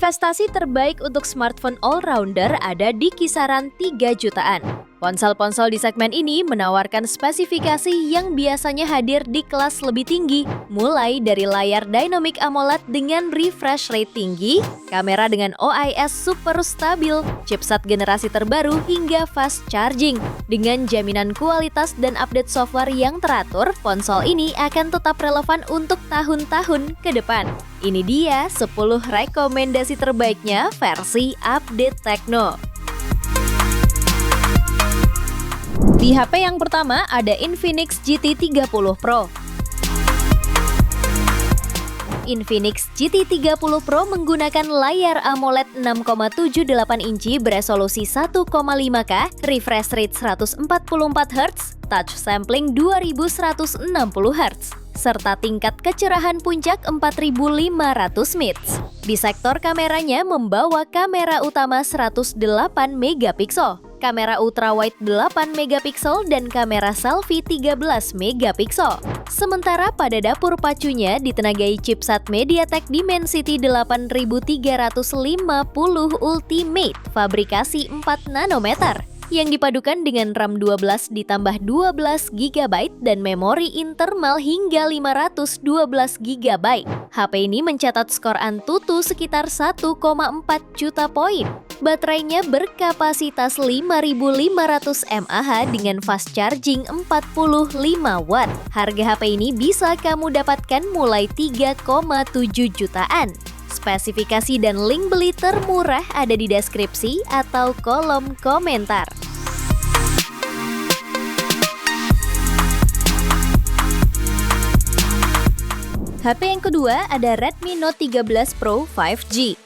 Investasi terbaik untuk smartphone all-rounder ada di kisaran 3 jutaan. Ponsel-ponsel di segmen ini menawarkan spesifikasi yang biasanya hadir di kelas lebih tinggi, mulai dari layar Dynamic AMOLED dengan refresh rate tinggi, kamera dengan OIS super stabil, chipset generasi terbaru hingga fast charging. Dengan jaminan kualitas dan update software yang teratur, ponsel ini akan tetap relevan untuk tahun-tahun ke depan. Ini dia 10 rekomendasi terbaiknya versi Update Techno. Di HP yang pertama ada Infinix GT 30 Pro. Infinix GT 30 Pro menggunakan layar AMOLED 6,78 inci beresolusi 1,5K, refresh rate 144Hz, touch sampling 2160 Hz, serta tingkat kecerahan puncak 4500 nits. Di sektor kameranya membawa kamera utama 108 megapiksel, kamera ultrawide 8 megapiksel dan kamera selfie 13 megapiksel. Sementara pada dapur pacunya ditenagai chipset MediaTek Dimensity 8350 Ultimate fabrikasi 4 nanometer yang dipadukan dengan RAM 12 ditambah 12 GB dan memori internal hingga 512 GB. HP ini mencatat skor Antutu sekitar 1,4 juta poin. Baterainya berkapasitas 5500 mAh dengan fast charging 45 Watt. Harga HP ini bisa kamu dapatkan mulai 3,7 jutaan. Spesifikasi dan link beli termurah ada di deskripsi atau kolom komentar. HP yang kedua ada Redmi Note 13 Pro 5G.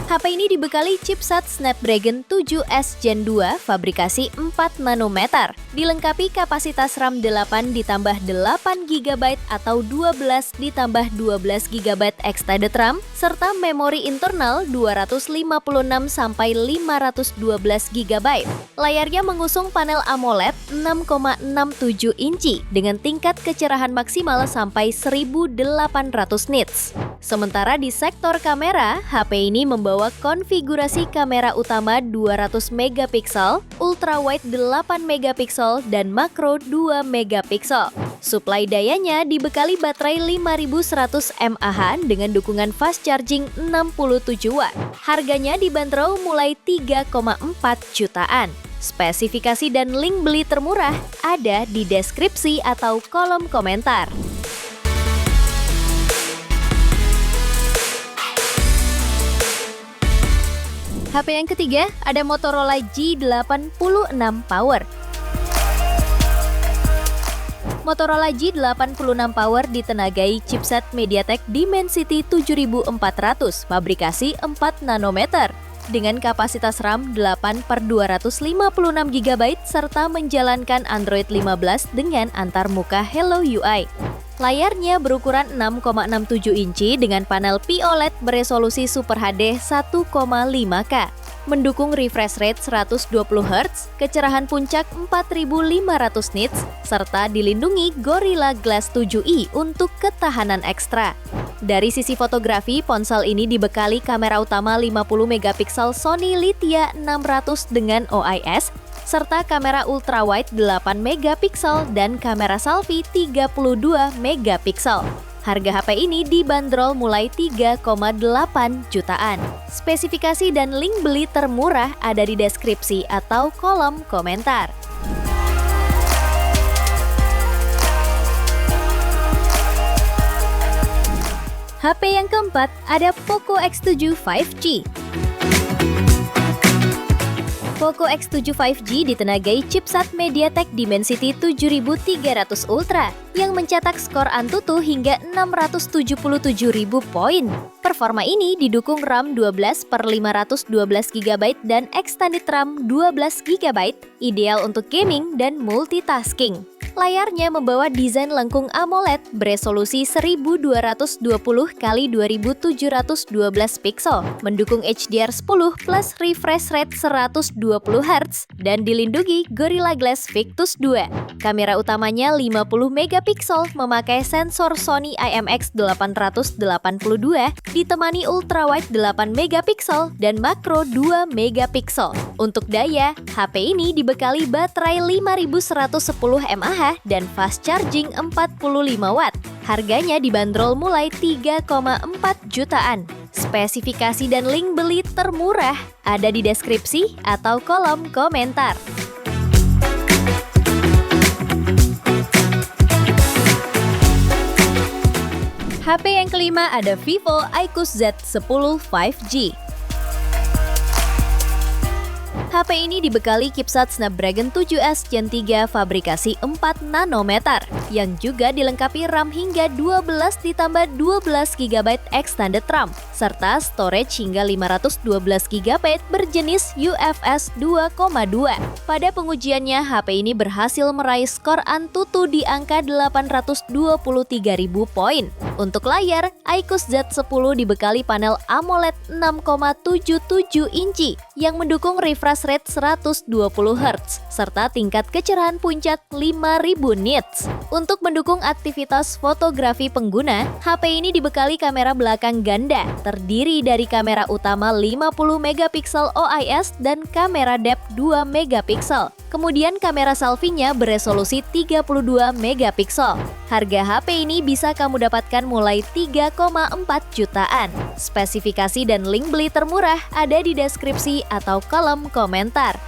HP ini dibekali chipset Snapdragon 7S Gen 2 fabrikasi 4 nanometer, dilengkapi kapasitas RAM 8 ditambah 8 GB atau 12 ditambah 12 GB extended RAM, serta memori internal 256 sampai 512 GB. Layarnya mengusung panel AMOLED 6,67 inci dengan tingkat kecerahan maksimal sampai 1800 nits. Sementara di sektor kamera, HP ini membawa konfigurasi kamera utama 200 megapiksel, ultrawide 8 megapiksel, dan makro 2 megapiksel. Suplai dayanya dibekali baterai 5100 mAh dengan dukungan fast charging 67 Watt. Harganya dibanderol mulai 3,4 jutaan. Spesifikasi dan link beli termurah ada di deskripsi atau kolom komentar. HP yang ketiga ada Motorola G86 Power. Motorola G86 Power ditenagai chipset MediaTek Dimensity 7400 fabrikasi 4 nanometer dengan kapasitas RAM 8/256 GB serta menjalankan Android 15 dengan antarmuka Hello UI. Layarnya berukuran 6,67 inci dengan panel POLED beresolusi Super HD 1,5K, mendukung refresh rate 120 Hz, kecerahan puncak 4500 nits, serta dilindungi Gorilla Glass 7i untuk ketahanan ekstra. Dari sisi fotografi, ponsel ini dibekali kamera utama 50 megapiksel Sony Lithia 600 dengan OIS, serta kamera ultrawide 8 megapiksel dan kamera selfie 32 megapiksel. Harga HP ini dibanderol mulai 3,8 jutaan. Spesifikasi dan link beli termurah ada di deskripsi atau kolom komentar. HP yang keempat ada Poco X7 5G. Poco X7 5G ditenagai chipset MediaTek Dimensity 7300 Ultra yang mencetak skor Antutu hingga 677.000 poin. Performa ini didukung RAM 12/512 GB dan extended RAM 12 GB, ideal untuk gaming dan multitasking. Layarnya membawa desain lengkung AMOLED beresolusi 1220x2712 piksel, mendukung HDR10 plus refresh rate 120 Hz, dan dilindungi Gorilla Glass Victus 2. Kamera utamanya 50 megapiksel memakai sensor Sony IMX882 ditemani ultrawide 8 megapiksel dan makro 2 megapiksel. Untuk daya, HP ini dibekali baterai 5110 mAh dan fast charging 45 watt. Harganya dibanderol mulai 3,4 jutaan. Spesifikasi dan link beli termurah ada di deskripsi atau kolom komentar. HP yang kelima ada Vivo iQOO Z10 5G. HP ini dibekali chipset Snapdragon 7S Gen 3 fabrikasi 4 nanometer, yang juga dilengkapi RAM hingga 12 ditambah 12 GB extended RAM, serta storage hingga 512 GB berjenis UFS 2.2. Pada pengujiannya, HP ini berhasil meraih skor Antutu di angka 823.000 poin. Untuk layar, iQOO Z10 dibekali panel AMOLED 6,77 inci yang mendukung refresh rate 120 Hz serta tingkat kecerahan puncak 5000 nits. Untuk mendukung aktivitas fotografi pengguna, HP ini dibekali kamera belakang ganda, terdiri dari kamera utama 50 megapiksel OIS dan kamera depth 2 megapiksel. Kemudian kamera selfie-nya beresolusi 32 megapiksel. Harga HP ini bisa kamu dapatkan mulai 3,4 jutaan. Spesifikasi dan link beli termurah ada di deskripsi atau kolom komentar.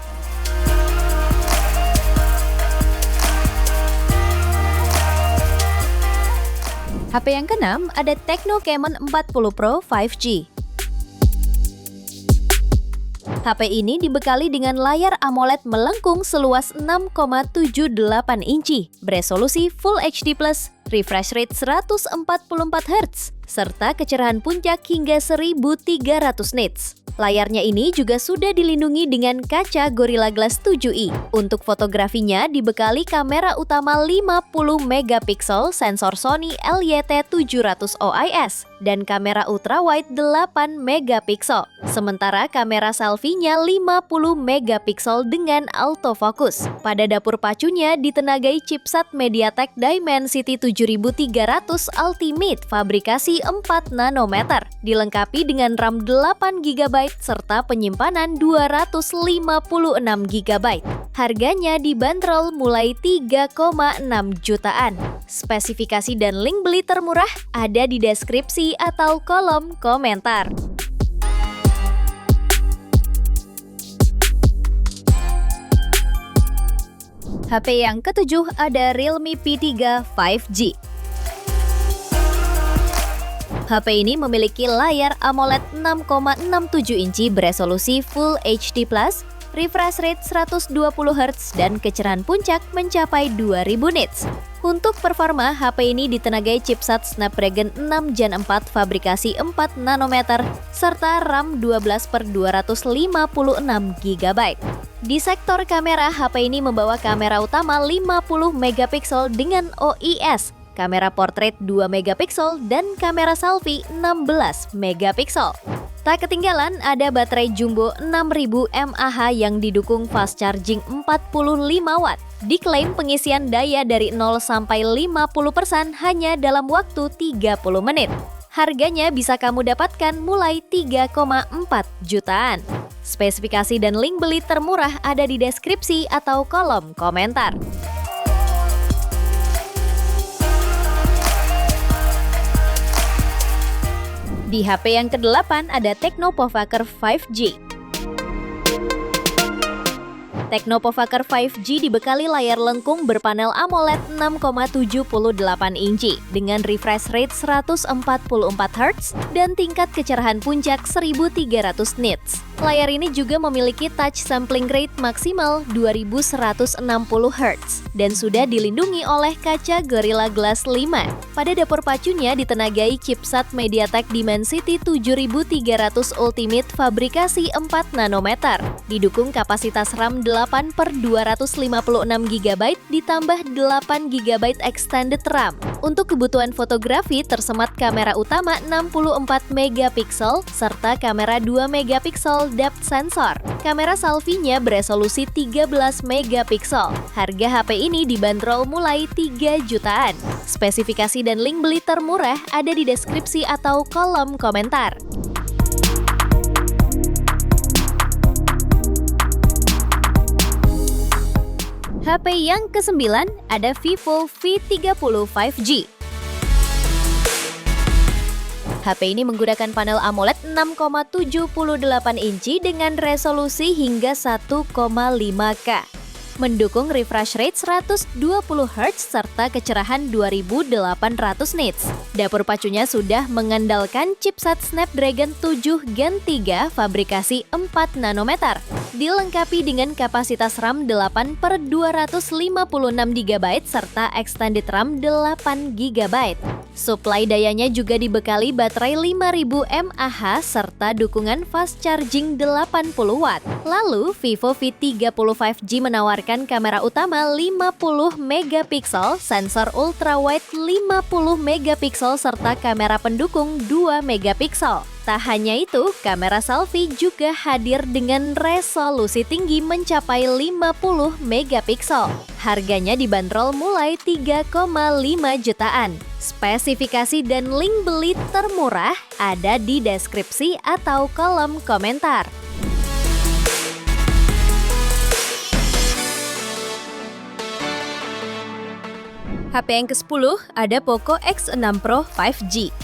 HP yang keenam ada Tecno Camon 40 Pro 5G. HP ini dibekali dengan layar AMOLED melengkung seluas 6,78 inci, beresolusi Full HD+, refresh rate 144 Hz, serta kecerahan puncak hingga 1300 nits. Layarnya ini juga sudah dilindungi dengan kaca Gorilla Glass 7i. Untuk fotografinya dibekali kamera utama 50 megapiksel sensor Sony LYT700 OIS dan kamera ultrawide 8 megapiksel. Sementara kamera selfie-nya 50 megapiksel dengan autofocus. Pada dapur pacunya ditenagai chipset MediaTek Dimensity 7300 Ultimate fabrikasi 4 nanometer, dilengkapi dengan RAM 8 GB serta penyimpanan 256 GB. Harganya dibanderol mulai 3,6 jutaan. Spesifikasi dan link beli termurah ada di deskripsi atau kolom komentar. HP yang ketujuh ada Realme P3 5G. HP ini memiliki layar AMOLED 6,67 inci beresolusi Full HD+, refresh rate 120 Hz dan kecerahan puncak mencapai 2000 nits. Untuk performa, HP ini ditenagai chipset Snapdragon 6 Gen 4 fabrikasi 4 nanometer serta RAM 12/256 GB. Di sektor kamera, HP ini membawa kamera utama 50 megapiksel dengan OIS, kamera portrait 2 megapiksel, dan kamera selfie 16 megapiksel. Tak ketinggalan ada baterai jumbo 6000 mAh yang didukung fast charging 45 watt. Diklaim pengisian daya dari 0 sampai 50% hanya dalam waktu 30 menit. Harganya bisa kamu dapatkan mulai 3,4 jutaan. Spesifikasi dan link beli termurah ada di deskripsi atau kolom komentar. Di HP yang ke-8 ada Tecno Povaker 5G. Tecno Povaker 5G dibekali layar lengkung berpanel AMOLED 6,78 inci dengan refresh rate 144 Hz dan tingkat kecerahan puncak 1300 nits. Layar ini juga memiliki touch sampling rate maksimal 2160 Hz dan sudah dilindungi oleh kaca Gorilla Glass 5. Pada dapur pacunya ditenagai chipset MediaTek Dimensity 7300 Ultimate fabrikasi 4 nanometer. Didukung kapasitas RAM 8/256 GB ditambah 8 GB extended RAM. Untuk kebutuhan fotografi tersemat kamera utama 64 megapiksel serta kamera 2 megapiksel depth sensor. Kamera selfie-nya beresolusi 13 megapiksel. Harga HP ini dibanderol mulai 3 jutaan. Spesifikasi dan link beli termurah ada di deskripsi atau kolom komentar. HP yang ke-9 ada Vivo V30 5G. HP ini menggunakan panel AMOLED 6,78 inci dengan resolusi hingga 1,5K. Mendukung refresh rate 120 Hz serta kecerahan 2800 nits. Dapur pacunya sudah mengandalkan chipset Snapdragon 7 Gen 3 fabrikasi 4 nanometer. Dilengkapi dengan kapasitas RAM 8/256 GB serta extended RAM 8 GB. Suplai dayanya juga dibekali baterai 5000 mAh serta dukungan fast charging 80 Watt. Lalu, Vivo V30 5G menawarkan kamera utama 50 megapiksel, sensor ultrawide 50 megapiksel serta kamera pendukung 2 megapiksel. Tak hanya itu, kamera selfie juga hadir dengan resolusi tinggi mencapai 50 megapiksel. Harganya dibanderol mulai 3,5 jutaan. Spesifikasi dan link beli termurah ada di deskripsi atau kolom komentar. HP yang ke-10 ada Poco X6 Pro 5G.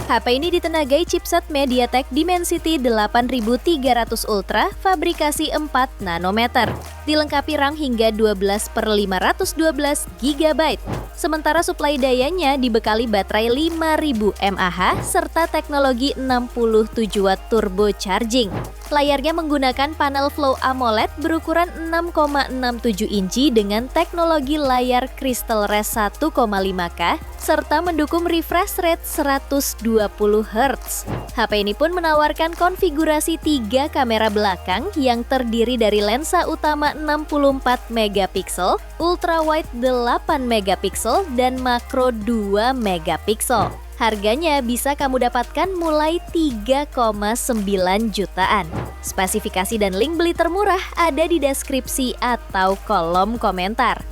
HP ini ditenagai chipset MediaTek Dimensity 8300 Ultra fabrikasi 4 nanometer. Dilengkapi RAM hingga 12/512 GB. Sementara suplai dayanya dibekali baterai 5000 mAh serta teknologi 67 Watt turbo charging. Layarnya menggunakan panel Flow AMOLED berukuran 6,67 inci dengan teknologi layar Crystal Res 1,5K serta mendukung refresh rate 120 Hz. HP ini pun menawarkan konfigurasi 3 kamera belakang yang terdiri dari lensa utama 64 megapiksel, ultrawide 8 megapiksel, dan makro 2 megapiksel. Harganya bisa kamu dapatkan mulai 3,9 jutaan. Spesifikasi dan link beli termurah ada di deskripsi atau kolom komentar.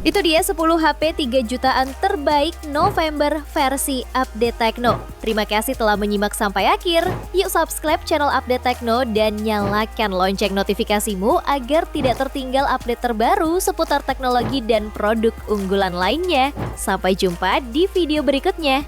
Itu dia 10 HP 3 jutaan terbaik November versi Update Tekno. Terima kasih telah menyimak sampai akhir. Yuk subscribe channel Update Tekno dan nyalakan lonceng notifikasimu agar tidak tertinggal update terbaru seputar teknologi dan produk unggulan lainnya. Sampai jumpa di video berikutnya.